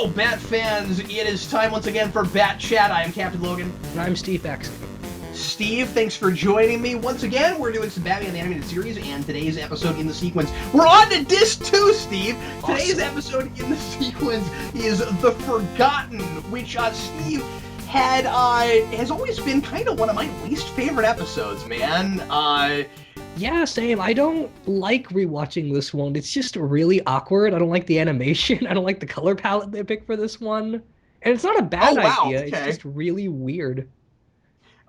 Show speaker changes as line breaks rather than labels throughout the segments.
Hello, Bat fans! It is time once again for Bat Chat. I am Captain Logan.
And I'm Steve X.
Steve, thanks for joining me. Once again, we're doing some Batman the Animated Series, and today's episode in the sequence. We're on to Disc 2, Steve!
Awesome.
Today's episode in the sequence is The Forgotten, which, Steve, has always been kind of one of my least favorite episodes, man.
Yeah, same. I don't like rewatching this one. It's just really awkward. I don't like the animation. I don't like the color palette they picked for this one. And it's not a bad idea.
Okay.
It's just really weird.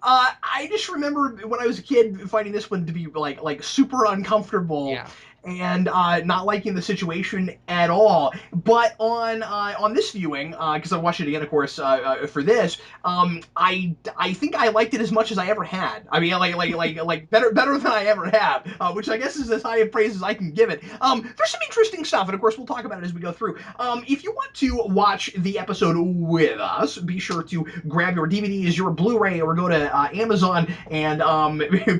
I just remember when I was a kid finding this one to be like super uncomfortable.
Yeah.
And not liking the situation at all. But on this viewing, because I watched it again, of course, for this, I think I liked it as much as I ever had. I mean, like better than I ever have, which I guess is as high a praise as I can give it. There's some interesting stuff, and of course we'll talk about it as we go through. If you want to watch the episode with us, be sure to grab your DVDs, your Blu-ray, or go to Amazon and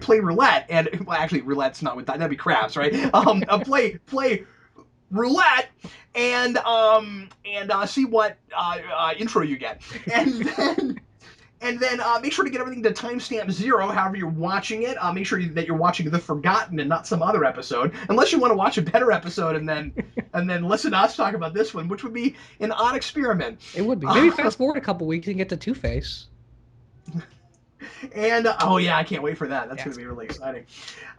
play roulette. And well, actually, roulette's not with that. That'd be craps, right? Play roulette and see what intro you get, and then make sure to get everything to timestamp 0. However you're watching it, make sure that you're watching The Forgotten and not some other episode, unless you want to watch a better episode and then listen to us talk about this one, which would be an odd experiment.
It would be. Maybe fast forward a couple weeks and get to Two-Face.
And oh yeah, I can't wait for that. That's going to be really exciting.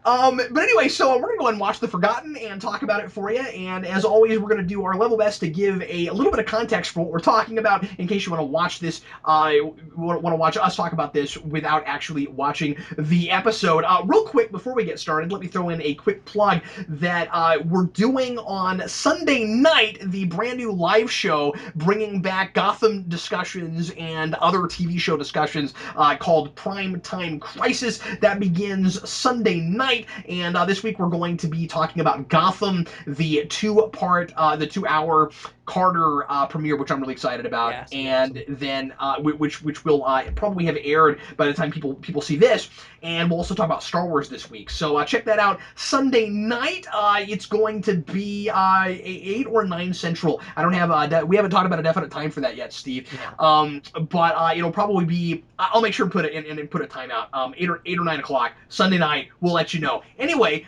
But anyway, so we're going to go and watch The Forgotten and talk about it for you. And as always, we're going to do our level best to give a little bit of context for what we're talking about, in case you want to watch this, want to watch us talk about this without actually watching the episode. Real quick, before we get started, let me throw in a quick plug that we're doing on Sunday night, the brand new live show bringing back Gotham discussions and other TV show discussions called Prime Time Crisis. That begins Sunday night. And this week we're going to be talking about Gotham, the two-hour Carter premiere, which I'm really excited about,
Yes,
and then which will probably have aired by the time people see this. And we'll also talk about Star Wars this week, so check that out Sunday night. It's going to be 8 or 9 Central. I don't have we haven't talked about a definite time for that yet, Steve.
Yeah.
But it'll probably be. I'll make sure to put it and put a timeout. 8 or 9 o'clock Sunday night. We'll let you know. Anyway,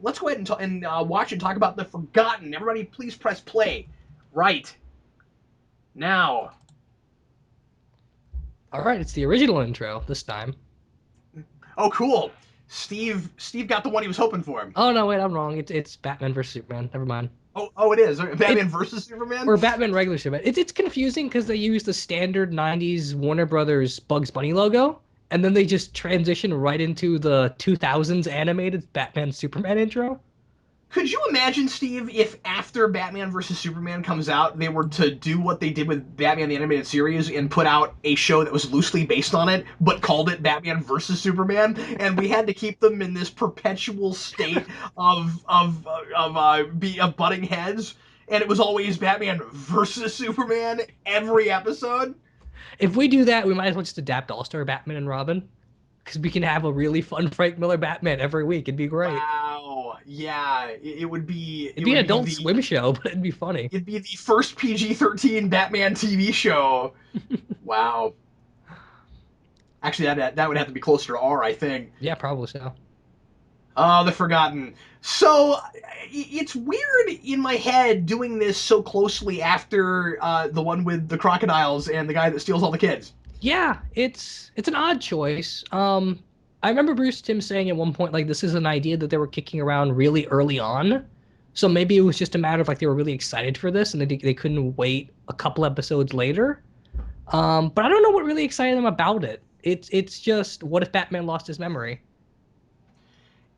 let's go ahead and watch and talk about The Forgotten. Everybody, please press play right now.
All right, it's the original intro this time.
Oh, cool. Steve got the one he was hoping for.
Oh, no, wait, I'm wrong. It's Batman vs. Superman. Never mind.
Oh, it is. Batman versus Superman?
Or Batman regular Superman. It's confusing because they use the standard 90s Warner Brothers Bugs Bunny logo, and then they just transition right into the 2000s animated Batman Superman intro.
Could you imagine, Steve, if after Batman vs. Superman comes out, they were to do what they did with Batman the Animated Series and put out a show that was loosely based on it, but called it Batman vs. Superman, and we had to keep them in this perpetual state of butting heads, and it was always Batman versus Superman every episode?
If we do that, we might as well just adapt All-Star Batman and Robin, because we can have a really fun Frank Miller Batman every week. It'd be great.
Wow. Yeah, it would be...
It'd be an Adult Swim show, but it'd be funny.
It'd be the first PG-13 Batman TV show. Wow. Actually, that would have to be closer to R, I think.
Yeah, probably so.
The Forgotten. So, it's weird in my head doing this so closely after the one with the crocodiles and the guy that steals all the kids.
Yeah, it's an odd choice. I remember Bruce Timm saying at one point, like, this is an idea that they were kicking around really early on. So maybe it was just a matter of, like, they were really excited for this and they couldn't wait a couple episodes later. But I don't know what really excited them about it. It's just, what if Batman lost his memory?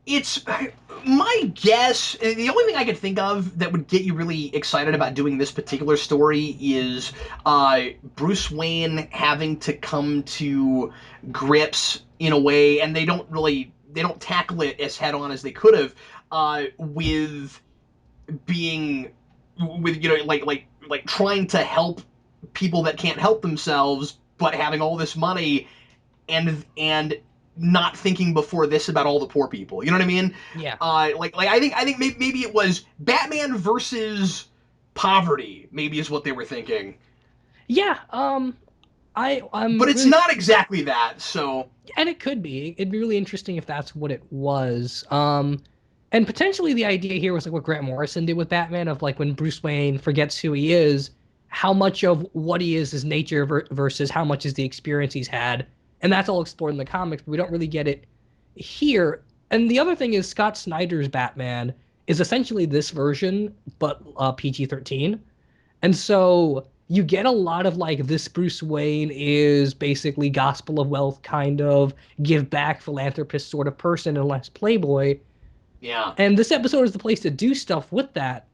It's my guess. The only thing I could think of that would get you really excited about doing this particular story is Bruce Wayne having to come to grips in a way, and they don't tackle it as head on as they could have, with being, with, you know, like trying to help people that can't help themselves, but having all this money and not thinking before this about all the poor people. You know what I mean?
Yeah.
I think maybe it was Batman versus poverty, maybe is what they were thinking.
Yeah, I'm
But it's
really,
not exactly that, so
and it could be. It'd be really interesting if that's what it was. And potentially the idea here was like what Grant Morrison did with Batman of like when Bruce Wayne forgets who he is, how much of what he is nature versus how much is the experience he's had, and that's all explored in the comics, but we don't really get it here. And the other thing is Scott Snyder's Batman is essentially this version, but PG-13. And so you get a lot of like this Bruce Wayne is basically gospel of wealth kind of give back philanthropist sort of person and less playboy.
yeah.
And this episode is the place to do stuff with that.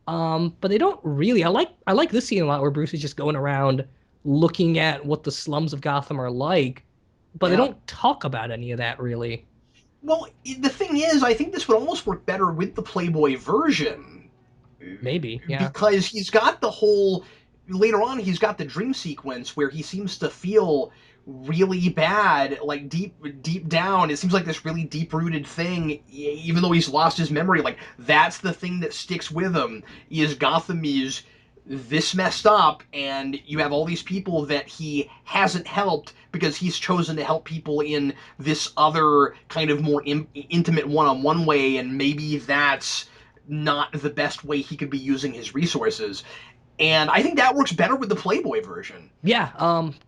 But they don't really. I like this scene a lot where Bruce is just going around looking at what the slums of Gotham are like, but they
Yeah.
don't talk about any of that really.
Well, the thing is, I think this would almost work better with the Playboy version
Maybe, yeah.
because he's got the whole later on he's got the dream sequence where he seems to feel really bad, like deep down it seems like this really deep rooted thing, even though he's lost his memory. Like that's the thing that sticks with him, is Gotham is this messed up, and you have all these people that he hasn't helped because he's chosen to help people in this other kind of more intimate one-on-one way, and maybe that's not the best way he could be using his resources. And I think that works better with the Playboy version.
Yeah,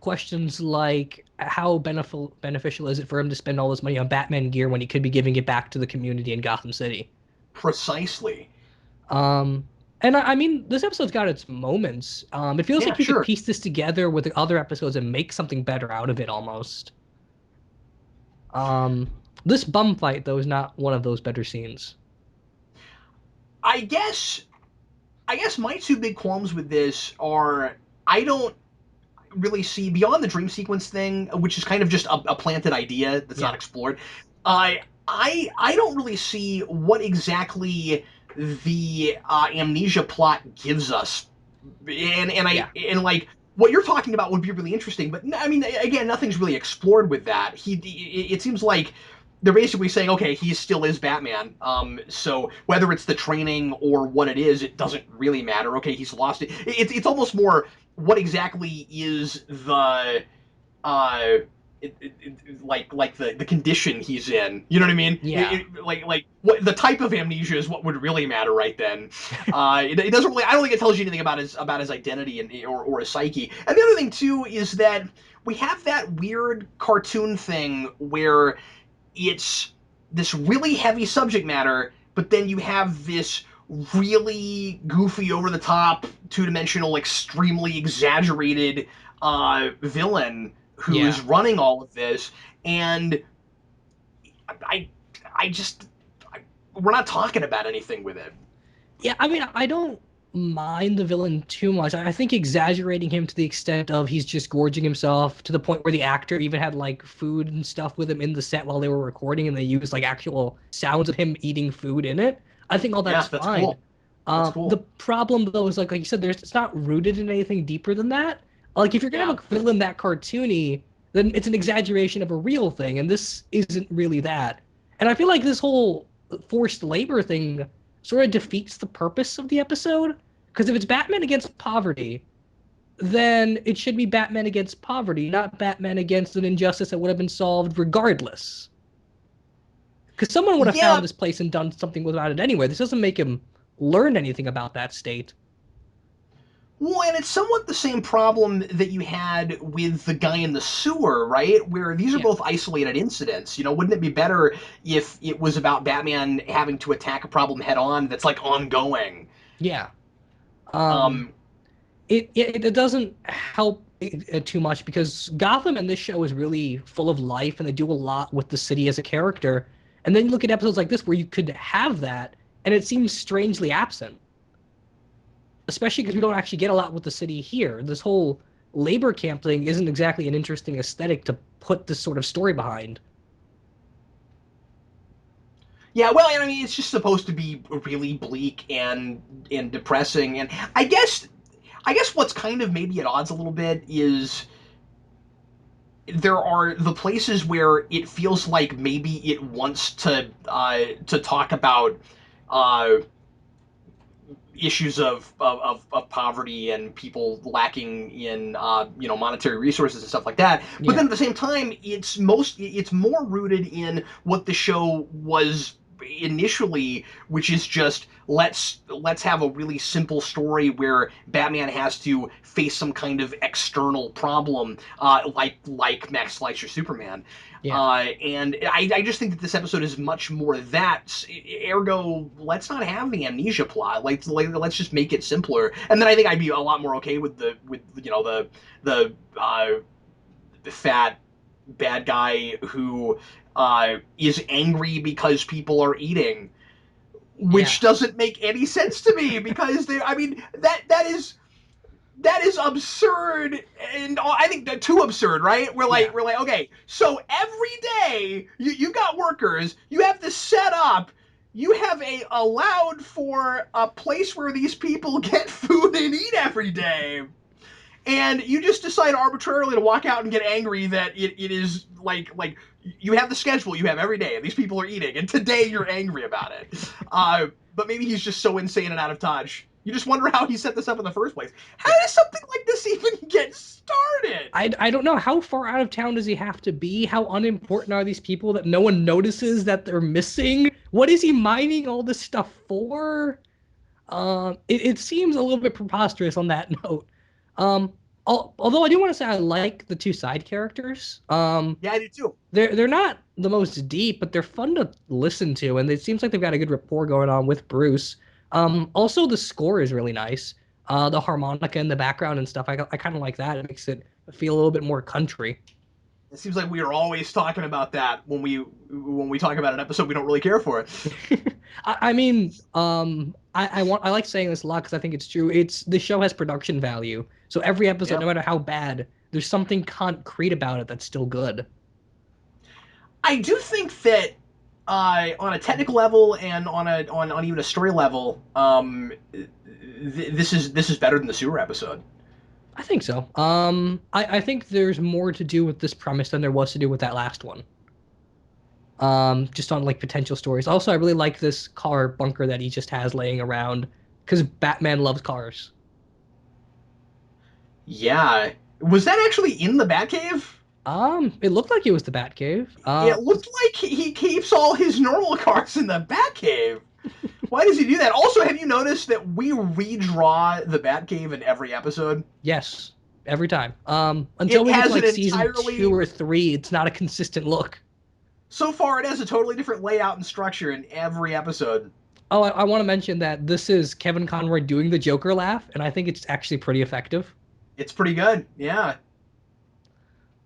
questions like how beneficial is it for him to spend all this money on Batman gear when he could be giving it back to the community in Gotham City?
Precisely.
Um, and I mean, this episode's got its moments. It feels
Yeah,
like you could
sure.
piece this together with the other episodes and make something better out of it almost. Um, this bum fight though is not one of those better scenes.
I guess I guess my two big qualms with this are I don't really see beyond the dream sequence thing, which is kind of just a planted idea that's not
Yeah,
explored. I don't really see what exactly the Amnesia plot gives us,
yeah,
and like what you're talking about would be really interesting. But I mean, again, nothing's really explored with that. It seems like they're basically saying, okay, he still is Batman. So whether it's the training or what it is, it doesn't really matter. Okay, he's lost it. It's almost more what exactly is the uh like the condition he's in. You know what I mean?
yeah.
Like what the type of amnesia is what would really matter right then. It doesn't really. I don't think it tells you anything about his identity and or his psyche. And the other thing too is that we have that weird cartoon thing where it's this really heavy subject matter, but then you have this really goofy, over the top, two dimensional, extremely exaggerated villain who's
Yeah.
running all of this, and I I just we're not talking about anything with it.
Yeah, I mean, I don't mind the villain too much. I think exaggerating him to the extent of he's just gorging himself to the point where the actor even had like food and stuff with him in the set while they were recording and they used like actual sounds of him eating food in it. I think all that's
Yeah, that's
fine.
cool. That's
The
cool.
problem though is like you said, it's not rooted in anything deeper than that. Like if you're gonna
Yeah.
have a villain that cartoony, then it's an exaggeration of a real thing, and this isn't really that. And I feel like this whole forced labor thing sort of defeats the purpose of the episode. Because if it's Batman against poverty, then it should be Batman against poverty, not Batman against an injustice that would have been solved regardless. Because someone would have
Yeah.
found this place and done something about it anyway. This doesn't make him learn anything about that state.
Well, and it's somewhat the same problem that you had with the guy in the sewer, right? Where these are
Yeah.
both isolated incidents. You know, wouldn't it be better if it was about Batman having to attack a problem head on that's like ongoing?
Yeah. Um,
Um,
it doesn't help too much because Gotham and this show is really full of life and they do a lot with the city as a character. And then you look at episodes like this where you could have that and it seems strangely absent, especially because we don't actually get a lot with the city here. This whole labor camp thing isn't exactly an interesting aesthetic to put this sort of story behind.
yeah, well, I mean, it's just supposed to be really bleak and depressing, and I guess what's kind of maybe at odds a little bit is there are the places where it feels like maybe it wants to talk about uh, issues of poverty and people lacking in monetary resources and stuff like that. But
Yeah.
then at the same time, it's more rooted in what the show was initially, which is just let's have a really simple story where Batman has to face some kind of external problem, like Max Fleischer Superman.
Yeah.
And I just think that this episode is much more that. Ergo, let's not have the amnesia plot. Let's just make it simpler. And then I think I'd be a lot more okay with the fat bad guy who is angry because people are eating,
Yeah.
which doesn't make any sense to me because I mean that is absurd, and I think that too absurd, right?
Yeah.
We're like, okay, so every day you got workers, you have this set up, you have allowed for a place where these people get food and eat every day, and you just decide arbitrarily to walk out and get angry that it is like you have the schedule you have every day and these people are eating and today you're angry about it. But maybe he's just so insane and out of touch. You just wonder how he set this up in the first place. How
Yeah.
does something like this even get started?
I don't know how far out of town does he have to be? How unimportant are these people that no one notices that they're missing? What is he mining all this stuff for? It seems a little bit preposterous on that note. Um, although I do want to say I like the two side characters.
Yeah, I do too.
They're not the most deep, but they're fun to listen to, and it seems like they've got a good rapport going on with Bruce. Also the score is really nice. The harmonica in the background and stuff, I kind of like that. It makes it feel a little bit more country.
It seems like we are always talking about that when we talk about an episode we don't really care for.
I mean, I like saying this a lot because I think it's true. It's the show has production value, so every episode,
Yeah.
no matter how bad, there's something concrete about it that's still good.
I do think that on a technical level and on even a story level, this is better than the sewer episode.
I think so. I think there's more to do with this premise than there was to do with that last one. Just on like potential stories. Also, I really like this car bunker that he just has laying around because Batman loves cars.
Yeah, was that actually in the Batcave?
It looked like it was the Batcave.
It looked like he keeps all his normal cars in the Batcave. Why does he do that? Also, have you noticed that we redraw the Batcave in every episode?
Yes, every time. Until
It
we get to
has an
like season
entirely
2 or 3, it's not a consistent look.
so far it has a totally different layout and structure in every episode.
Oh, I want to mention that this is Kevin Conroy doing the Joker laugh, and I think it's actually pretty effective.
It's pretty good. Yeah.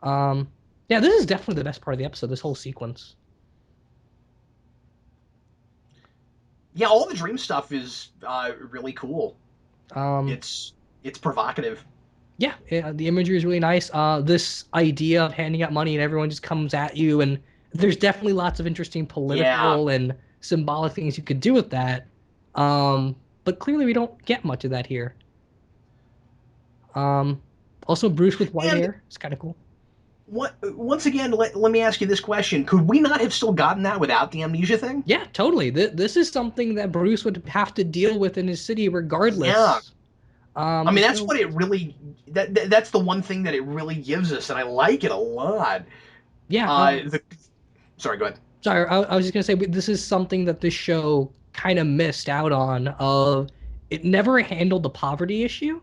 Um, yeah, this is definitely the best part of the episode. This whole sequence.
Yeah, all the dream stuff is really cool.
Um,
It's provocative.
yeah, the imagery is really nice. This idea of handing out money and everyone just comes at you, and there's definitely lots of interesting
Yeah.
political and symbolic things you could do with that. But clearly we don't get much of that here. Um, Also Bruce with white
And
hair. It's kind of cool.
once again, let me ask you this question. Could we not have still gotten that without the amnesia thing?
Yeah, totally. This is something that Bruce would have to deal with in his city
Yeah.
regardless.
I mean, that's
So
what it really that's the one thing that it really gives us, and I like it a lot.
yeah.
The Sorry, go ahead.
Sorry, I was just gonna say this is something that this show kind of missed out on. Of it never handled the poverty issue,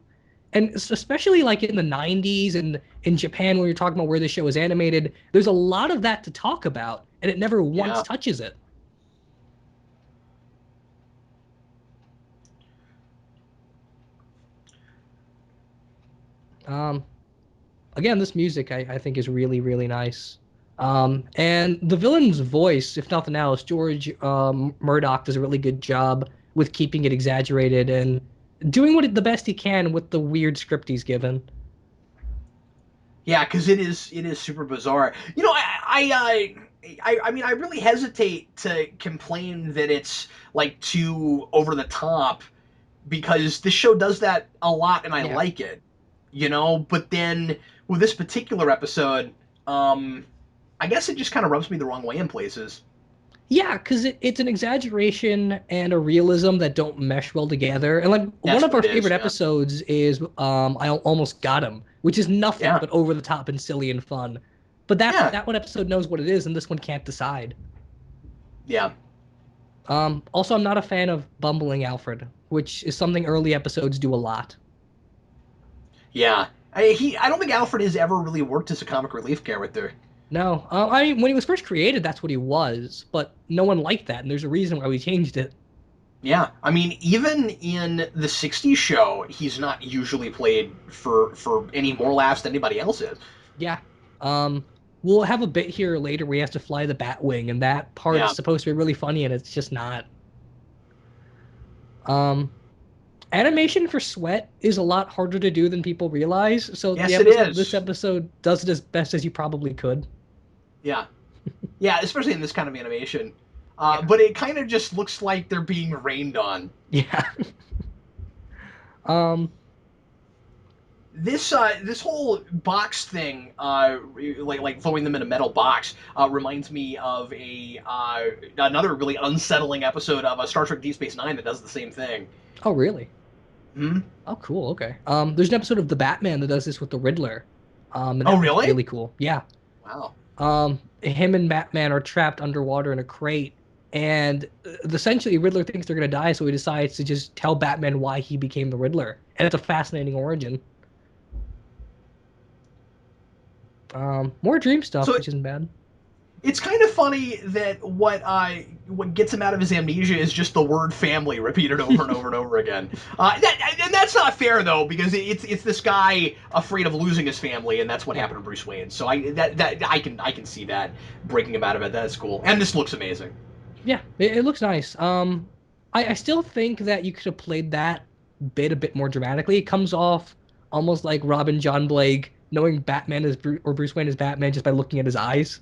and especially like in the '90s and in Japan, when you're talking about where the show was animated, there's a lot of that to talk about, and it never once
Yeah.
touches it. Um, Again, this music I think is really really nice. And the villain's voice, if nothing else, George Murdoch does a really good job with keeping it exaggerated and doing the best he can with the weird script he's given.
Yeah, because it is super bizarre. I mean, I really hesitate to complain that it's like too over the top because this show does that a lot, and I
Yeah.
like it. But then with this particular episode, I guess it just kind of rubs me the wrong way in places.
Yeah, because it's an exaggeration and a realism that don't mesh well together. And like one
That's
of
what
our
it is.
favorite
Yeah.
episodes is I almost got him, which is nothing
Yeah.
but over the top and silly and fun. But that
Yeah.
that one episode knows what it is, and this one can't decide.
Yeah.
Also, I'm not a fan of bumbling Alfred, which is something early episodes do a lot.
Yeah. I don't think Alfred has ever really worked as a comic relief character.
No, I mean when he was first created, that's what he was, but no one liked that, and there's a reason why we changed it.
Yeah, I mean, even in the '60s show, he's not usually played for any more laughs than anybody else is.
Yeah. Um, we'll have a bit here later where he has to fly the Batwing, and that part is
Yeah.
supposed to be really funny, and it's just not. Um, Animation for Sweat is a lot harder to do than people realize. So
Yes, it
this
is.
episode does it as best as you probably could.
Yeah. Yeah, especially in this kind of animation.
Yeah.
But it kind of just looks like they're being rained on.
Yeah. Um,
This whole box thing, like throwing them in a metal box, reminds me of a another really unsettling episode of Star Trek Deep Space Nine that does the same thing.
oh really?
Hmm?
Oh cool, okay. There's an episode of The Batman that does this with the Riddler. And
Oh,
that one's
really?
really cool. Yeah.
Wow.
Him and Batman are trapped underwater in a crate, and essentially Riddler thinks they're gonna die, so he decides to just tell Batman why he became the Riddler, and it's a fascinating origin. More dream stuff,
So
which isn't bad.
it's kind of funny that what gets him out of his amnesia is just the word family repeated over and over and over again. And that's not fair though, because it's this guy afraid of losing his family, and that's what
Yeah,
happened to Bruce Wayne. So I can see that breaking him out of it. That's cool, and this looks amazing.
yeah, it looks nice. I still think that you could have played that bit a bit more dramatically. It comes off almost like Robin John Blake knowing Batman is or Bruce Wayne is Batman just by looking at his eyes.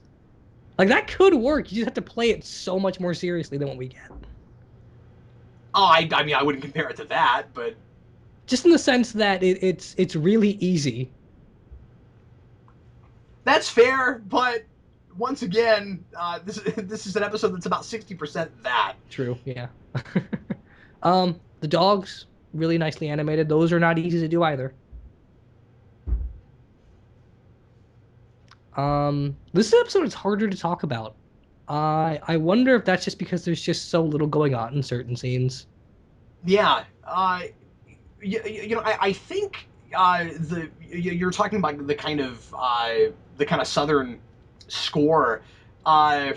Like that could work. You just have to play it so much more seriously than what we get.
Oh, I mean I wouldn't compare it to that, but
Just in the sense that it's really easy.
that's fair. But once again, this is an episode that's about 60% that.
True, yeah. The dogs really nicely animated. Those are not easy to do either. This episode is harder to talk about. I wonder if that's just because there's just so little going on in certain scenes.
Yeah, I think you're talking about the kind of southern score. I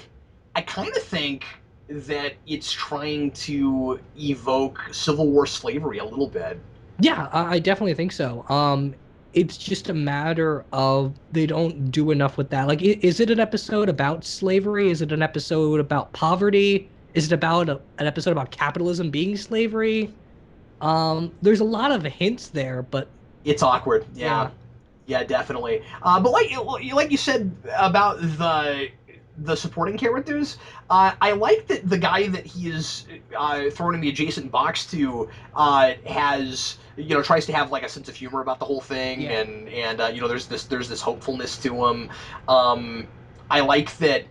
kind of think that it's trying to evoke Civil War slavery a little bit.
Yeah, I definitely think so. It's just a matter of they don't do enough with that. Like, is it an episode about slavery? Is it an episode about poverty? Is it about an episode about capitalism being slavery? There's a lot of hints there, but
It's awkward.
yeah,
Yeah, yeah, definitely. But like you said about the supporting characters, I like that the guy that he is thrown in the adjacent box to has tries to have like a sense of humor about the whole thing,
yeah.
and there's this hopefulness to him. I like that.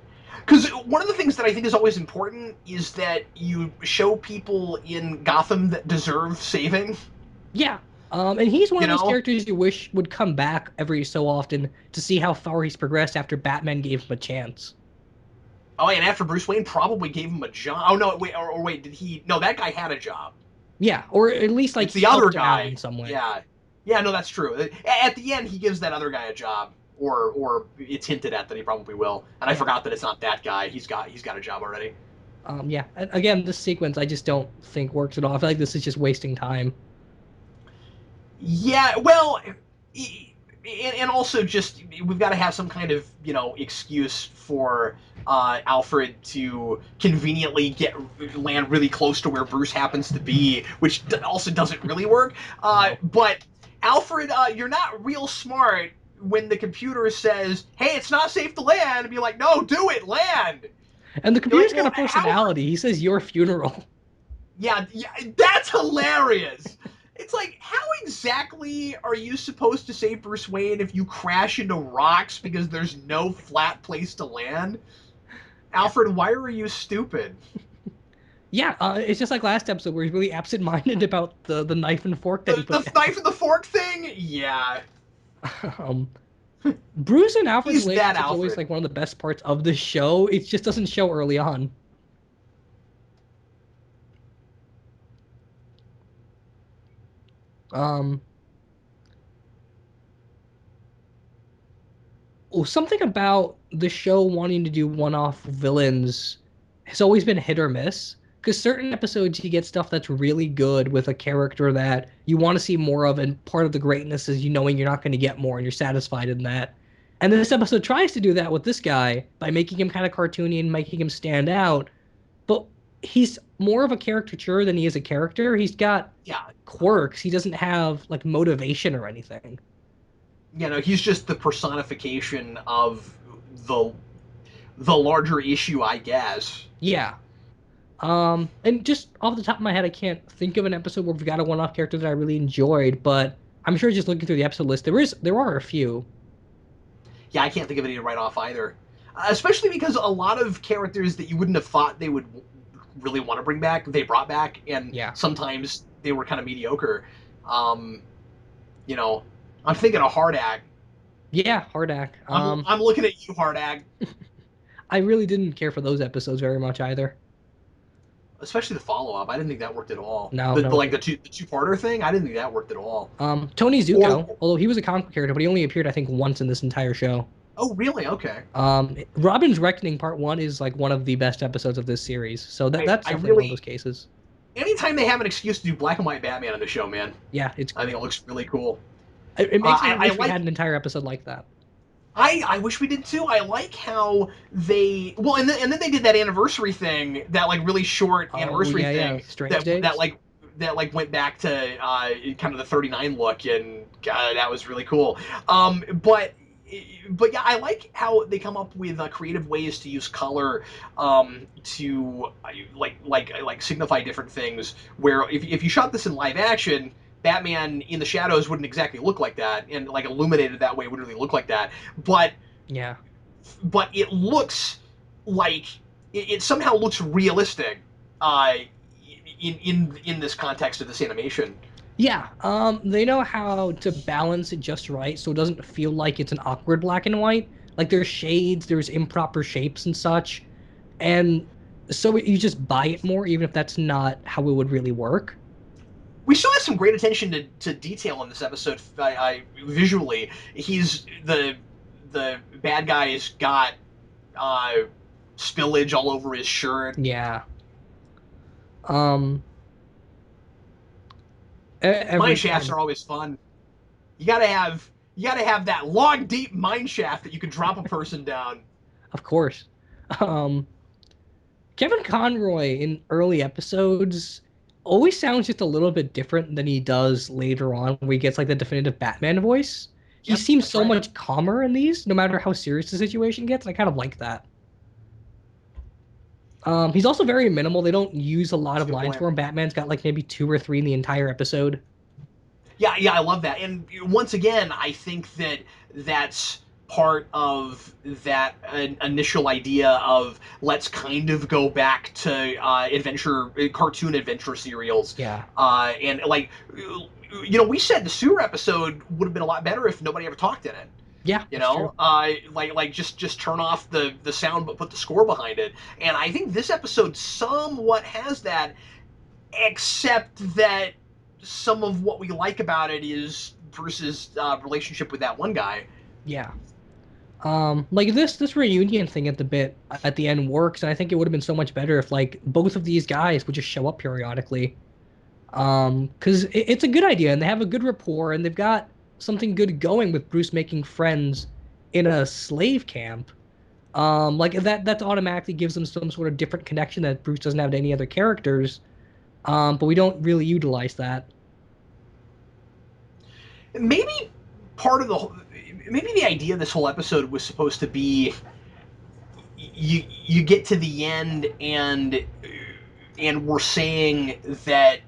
Because one of the things that I think is always important is that you show people in Gotham that deserve saving.
Yeah. And he's one
You
of those
know,
characters you wish would come back every so often to see how far he's progressed after Batman gave him a chance.
oh, and after Bruce Wayne probably gave him a job. Oh no, wait, or wait, did he? No, that guy had a job.
Yeah, or at least like
It's the other
helped him out in
guy.
some way.
Yeah, yeah, no, that's true. At the end, he gives that other guy a job, or it's hinted at that he probably will. And I forgot that it's not that guy. He's got a job already.
Yeah. Again, this sequence I just don't think works at all. I feel like this is just wasting time.
Yeah, well, and also just we've got to have some kind of excuse for Alfred to conveniently land really close to where Bruce happens to be, which also doesn't really work.
No.
But Alfred, you're not real smart when the computer says, "Hey, it's not safe to land," and be like, "No, do it, land."
And the
You're
computer's
like,
got
well,
a personality. He says your funeral.
yeah, yeah, that's hilarious. It's like, how exactly are you supposed to save Bruce Wayne if you crash into rocks because there's no flat place to land? Alfred, why are you stupid?
Yeah, it's just like last episode where he's really absent-minded about the knife and fork that he
The
put
knife
down.
and the fork thing? Yeah.
Um, Bruce and Alfred's
He's that
relationship is always
Alfred.
like one of the best parts of the show. It just doesn't show early on. Um, Something about the show wanting to do one-off villains has always been hit or miss. Because certain episodes you get stuff that's really good with a character that you want to see more of, and part of the greatness is you knowing you're not going to get more and you're satisfied in that. And this episode tries to do that with this guy by making him kind of cartoony and making him stand out, but he's more of a caricature than he is a character. He's got
Yeah.
quirks. He doesn't have like motivation or anything.
He's just the personification of the the larger issue, I guess.
Yeah. And just off the top of my head, I can't think of an episode where we've got a one-off character that I really enjoyed, but I'm sure just looking through the episode list, there are a few.
Yeah, I can't think of any right off either. Especially because a lot of characters that you wouldn't have thought they would really want to bring back, they brought back, and
Yeah.
sometimes they were kind of mediocre. Um, you know, I'm thinking of Hardak.
Yeah, Hardak.
I'm looking at you, Hardak.
I really didn't care for those episodes very much either.
Especially the follow up. I didn't think that worked at all.
No,
The
no.
like the two parter thing. I didn't think that worked at all.
Tony
Or
Zuko, although he was a comic book character, but he only appeared I think once in this entire show.
oh really? Okay.
Robin's Reckoning Part One is like one of the best episodes of this series, so that's
I
definitely one of those
really
cases.
anytime they have an excuse to do black and white Batman on the show, man,
Yeah, it's
I think it looks really cool.
it makes me
I
wish we
like
had an entire episode like that.
I wish we did too. I like how they and then they did that anniversary thing, that like really short
Oh
anniversary
yeah, yeah,
thing
Strange Days.
that like went back to kind of the 39 look, and that was really cool. But yeah, I like how they come up with creative ways to use color to like signify different things. Where if you shot this in live action, Batman in the shadows wouldn't exactly look like that, and like illuminated that way wouldn't really look like that. But
Yeah.
it looks like it somehow looks realistic uh, in this context of this animation.
Yeah, they know how to balance it just right so it doesn't feel like it's an awkward black and white. Like there's shades, there's improper shapes and such, and so you just buy it more, even if that's not how it would really work.
We still have some great attention to detail in this episode. Visually, he's the bad guy's got uh, spillage all over his shirt.
Yeah. Um,
Mine
every
shafts
time,
are always fun. You gotta have that long, deep mine shaft that you can drop a person down.
of course. Um, Kevin Conroy in early episodes always sounds just a little bit different than he does later on, where he gets like the definitive Batman voice. He
Yep,
seems
that's
so
right.
much calmer in these, no matter how serious the situation gets. I kind of like that. He's also very minimal. They don't use a lot
That's a
of
good
lines
point.
for him. Batman's got like maybe two or three in the entire episode.
Yeah, I love that. And once again, I think that that's part of that initial idea of let's kind of go back to cartoon adventure serials.
Yeah.
And like, we said the sewer episode would have been a lot better if nobody ever talked in it.
Yeah, that's true.
Like just turn off the sound but put the score behind it. And I think this episode somewhat has that, except that some of what we like about it is Bruce's relationship with that one guy.
Yeah. Like this reunion thing at the end works, and I think it would have been so much better if like both of these guys would just show up periodically. Because it's a good idea, and they have a good rapport, and they've got something good going with Bruce making friends in a slave camp. Like that automatically gives them some sort of different connection that Bruce doesn't have to any other characters. But we don't really utilize that.
Maybe part of maybe the idea of this whole episode was supposed to be you get to the end, and we're saying that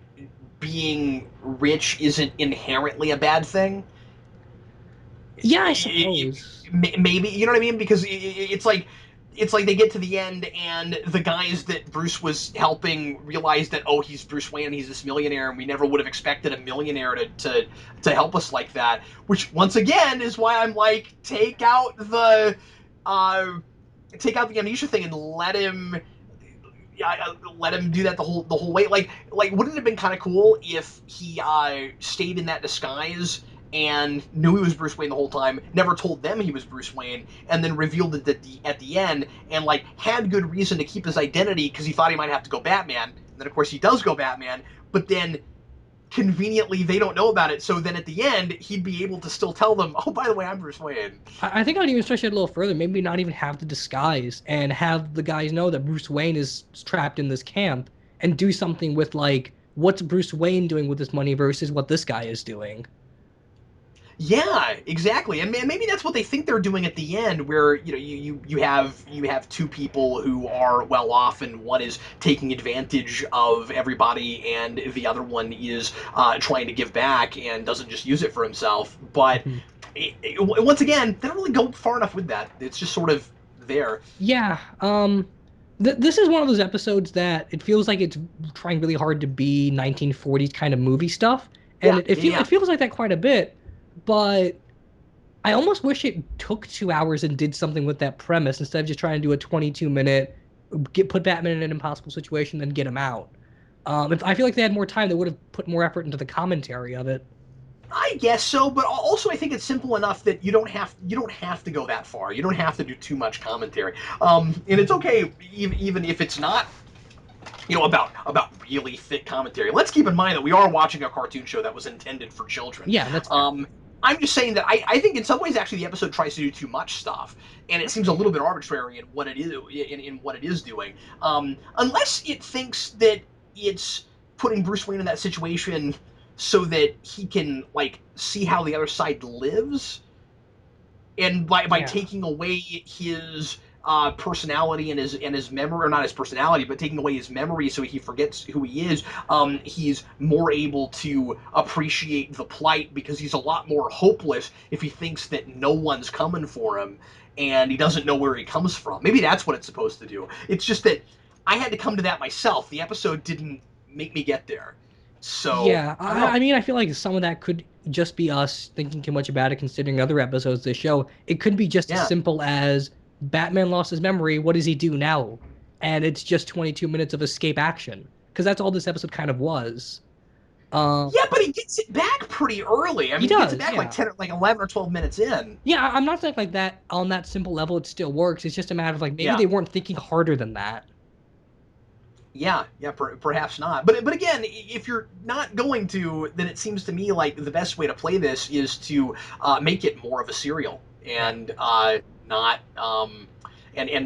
being rich isn't inherently a bad thing.
Yeah, I suppose.
Maybe, you know what I mean, because it's like it's like they get to the end and the guys that Bruce was helping realize that, oh, he's Bruce Wayne, he's this millionaire, and we never would have expected a millionaire to help us like that. Which once again is why I'm like, uh, take out the amnesia thing and let him do that the whole way. Like wouldn't it have been kind of cool if he stayed in that disguise and knew he was Bruce Wayne the whole time, never told them he was Bruce Wayne, and then revealed it at the end, and like had good reason to keep his identity because he thought he might have to go Batman. And then of course he does go Batman, but then conveniently they don't know about it. So then at the end he'd be able to still tell them, oh, by the way, I'm Bruce Wayne.
I think I'd even stretch it a little further. Maybe not even have the disguise and have the guys know that Bruce Wayne is trapped in this camp and do something with like what's Bruce Wayne doing with his money versus what this guy is doing.
Yeah, exactly, and maybe that's what they think they're doing at the end, where you have two people who are well off, and one is taking advantage of everybody, and the other one is trying to give back and doesn't just use it for himself. But
Mhm.
once again, they don't really go far enough with that. It's just sort of there.
Yeah. This is one of those episodes that it feels like it's trying really hard to be 1940s kind of movie stuff, and
Yeah, yeah,
it
yeah.
feels like that quite a bit. But I almost wish it took 2 hours and did something with that premise instead of just trying to do a 22-minute put Batman in an impossible situation, then get him out. If I feel like they had more time, they would have put more effort into the commentary of it.
I guess so, but also I think it's simple enough that you don't have to go that far. You don't have to do too much commentary, and it's okay even if it's not about really thick commentary. Let's keep in mind that we are watching a cartoon show that was intended for children.
Yeah, that's fair.
I'm just saying that I think in some ways actually the episode tries to do too much stuff, and it seems a little bit arbitrary in what it is in what it is doing. Unless it thinks that it's putting Bruce Wayne in that situation so that he can like see how the other side lives, and by
Yeah.
taking away his personality and his memory, or not his personality, but taking away his memory so he forgets who he is, he's more able to appreciate the plight because he's a lot more hopeless if he thinks that no one's coming for him and he doesn't know where he comes from. Maybe that's what it's supposed to do. It's just that I had to come to that myself. The episode didn't make me get there. So,
Yeah,
I don't know.
I mean, I feel like some of that could just be us thinking too much about it, considering other episodes of the show. It could be just as
Yeah.
simple as Batman lost his memory. What does he do now? And it's just 22 minutes of escape action, because that's all this episode kind of was. Uh,
Yeah, but he gets it back pretty early. I
he
mean, he gets it
does,
back like
yeah.
10, like 11 or 12 minutes in.
Yeah, I'm not saying like that on that simple level. It still works. It's just a matter of like maybe
Yeah,
they weren't thinking harder than that.
yeah. Perhaps not. But again, if you're not going to, then it seems to me like the best way to play this is to make it more of a serial
Yeah,
and not and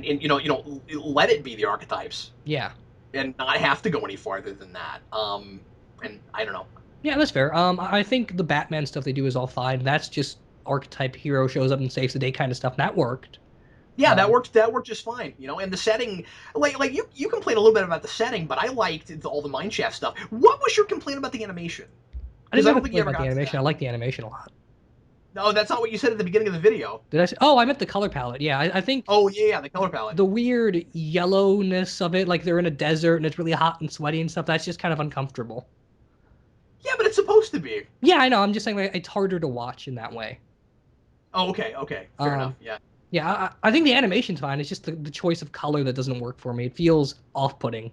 let it be the archetypes
yeah,
and not have to go any farther than that. And I don't know.
yeah. That's fair. I think the Batman stuff they do is all fine. That's just archetype hero shows up and saves the day kind of stuff. And that worked.
Yeah, that
Um,
worked. That worked just fine. And the setting, like you complain a little bit about the setting, but I liked all the mineshaft stuff. What was your complaint about the animation?
I
Because
didn't
I
have
don't
a
think you
complaint
ever
about the
got to
animation.
that.
I like the animation a lot.
No, that's not what you said at the beginning of the video.
Did I say? Oh, I meant the color palette. Yeah, I think
Oh yeah, the color palette.
the weird yellowness of it, like they're in a desert and it's really hot and sweaty and stuff, that's just kind of uncomfortable.
Yeah, but it's supposed to be.
Yeah, I know. I'm just saying like it's harder to watch in that way.
Oh, okay, fair enough.
Um,
Yeah.
yeah, I think the animation's fine. It's just the choice of color that doesn't work for me. It feels off-putting.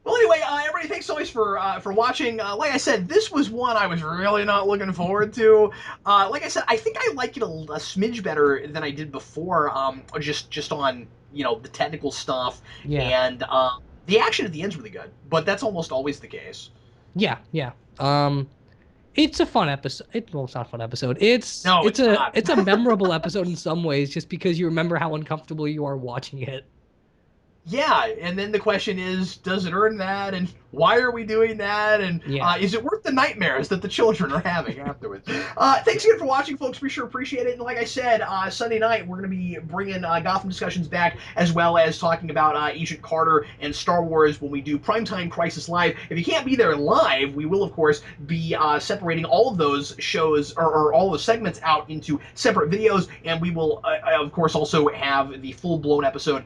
Well, anyway, everybody, thanks so much for watching. Like I said, this was one I was really not looking forward to. Like I said, I think I like it a smidge better than I did before. Just on the technical stuff,
Yeah,
and the action at the end's really good. But that's almost always the case.
yeah, yeah. It's a fun episode. Well, it's not a fun episode.
No, it's not.
It's a memorable episode in some ways, just because you remember how uncomfortable you are watching it.
Yeah, and then the question is, does it earn that? And why are we doing that? And
Yeah.
is it worth the nightmares that the children are having afterwards? Thanks again for watching, folks. We sure appreciate it. And like I said, Sunday night, we're going to be bringing Gotham discussions back, as well as talking about Agent Carter and Star Wars when we do Primetime Crisis Live. If you can't be there live, we will, of course, be separating all of those shows, or all those segments out into separate videos, and we will, of course, also have the full-blown episode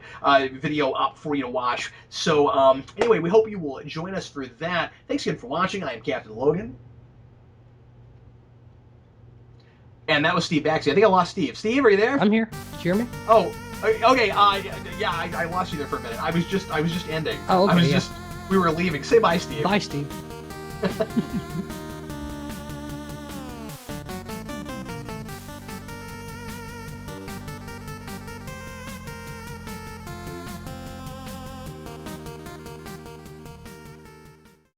video up for you to watch. So, anyway, we hope you will join us for that. Thanks again for watching. I am Captain Logan. And that was Steve Baxley. I think I lost Steve. Steve, are you there?
I'm here. Did you hear me?
Oh, okay. Yeah, I lost you there for a minute. I was just ending.
Oh, okay.
We were leaving. Say bye, Steve.
Bye, Steve.